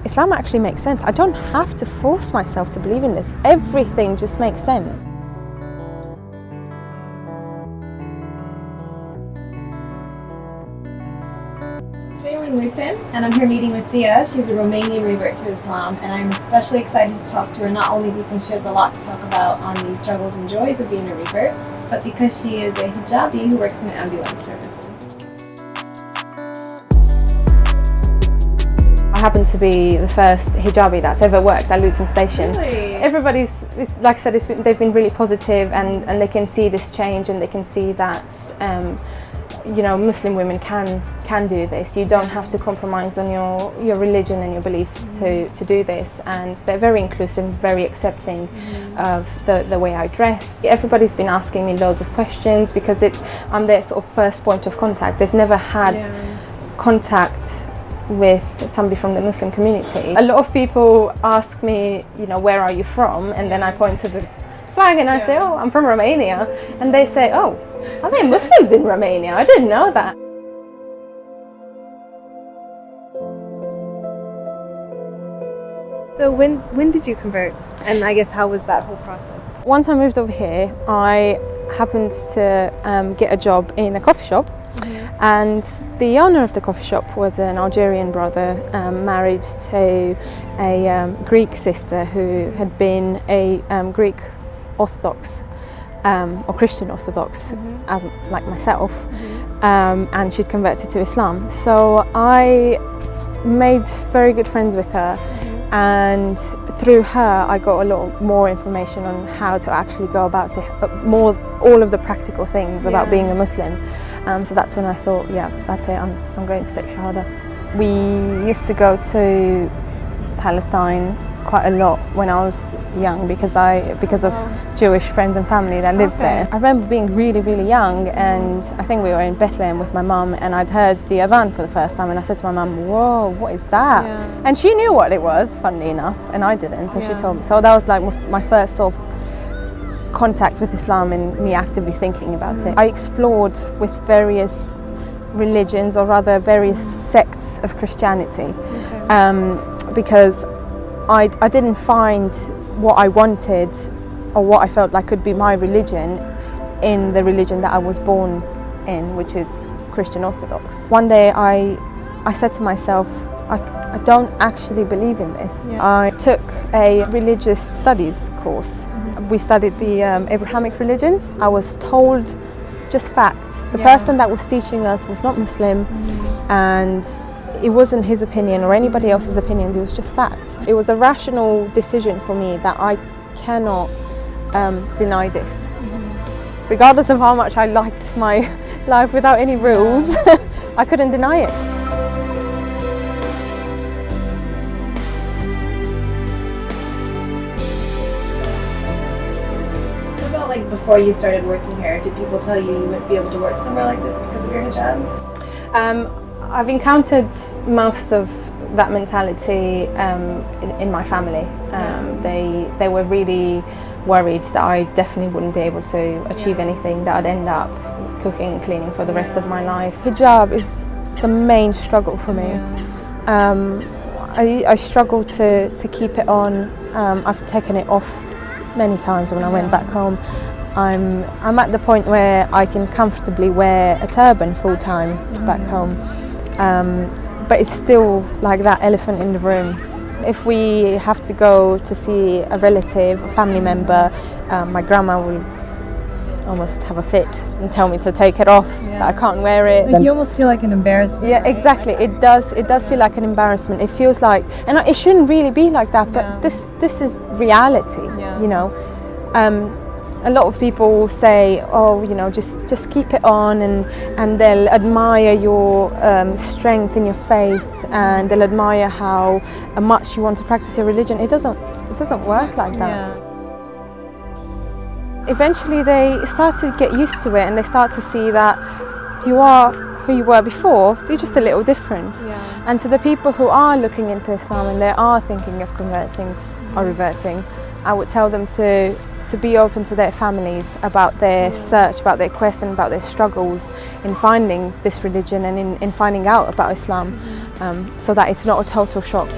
Islam actually makes sense. I don't have to force myself to believe in this. Everything just makes sense. Today we're in Luton and I'm here meeting with Thea. She's a Romanian revert to Islam, and I'm especially excited to talk to her, not only because she has a lot to talk about on the struggles and joys of being a revert, but because she is a hijabi who works in ambulance services. I happen to be the first hijabi that's ever worked at Luton Station. Really? Everybody's, like I said, they've been really positive, and they can see this change, and they can see that you know, Muslim women can do this. You don't have to compromise on your religion and your beliefs to do this, and they're very inclusive, very accepting of the way I dress. Everybody's been asking me loads of questions because I'm their sort of first point of contact. They've never had contact with somebody from the Muslim community. A lot of people ask me, you know, where are you from? And then I point to the flag and I say, oh, I'm from Romania. And they say, oh, are there Muslims in Romania? I didn't know that. So when did you convert? And I guess how was that whole process? Once I moved over here, I happened to get a job in a coffee shop. And the owner of the coffee shop was an Algerian brother married to a Greek sister who had been a Greek Orthodox or Christian Orthodox, as like myself, and she'd converted to Islam. So I made very good friends with her, and through her I got a lot more information on how to actually go about it, all of the practical things about being a Muslim. So that's when I thought, yeah, that's it, I'm going to take Shahada. We used to go to Palestine quite a lot when I was young because of Jewish friends and family that lived there. I remember being really, really young, and I think we were in Bethlehem with my mum, and I'd heard the adhan for the first time, and I said to my mum, whoa, what is that? And she knew what it was, funnily enough, and I didn't, so she told me. So that was like my first sort of contact with Islam and me actively thinking about it. I explored with various religions, or rather various sects of Christianity, because I didn't find what I wanted or what I felt like could be my religion in the religion that I was born in, which is Christian Orthodox. One day I said to myself, I don't actually believe in this. I took a religious studies course. We studied the Abrahamic religions. I was told just facts. The person that was teaching us was not Muslim, and it wasn't his opinion or anybody else's opinions, it was just facts. It was a rational decision for me that I cannot deny this. Regardless of how much I liked my life without any rules, I couldn't deny it. What about like before you started working here? Did people tell you you wouldn't be able to work somewhere like this because of your hijab? I've encountered most of that mentality in my family. They were really worried that I definitely wouldn't be able to achieve anything, that I'd end up cooking and cleaning for the rest of my life. Hijab is the main struggle for me. I struggle to keep it on. I've taken it off many times when I went back home. I'm at the point where I can comfortably wear a turban full time back home. But it's still like that elephant in the room. If we have to go to see a relative, a family member, my grandma will almost have a fit and tell me to take it off, that I can't wear it. Like you almost feel like an embarrassment. Yeah, exactly. It does feel like an embarrassment. It feels like, and it shouldn't really be like that, but this is reality, you know. A lot of people say, oh, you know, just keep it on, and they'll admire your strength in your faith, and they'll admire how much you want to practice your religion. It doesn't work like that. Eventually they start to get used to it, and they start to see that you are who you were before, you're just a little different. And to the people who are looking into Islam and they are thinking of converting or reverting, I would tell them to be open to their families about their search, about their quest, and about their struggles in finding this religion and in finding out about Islam, so that it's not a total shock.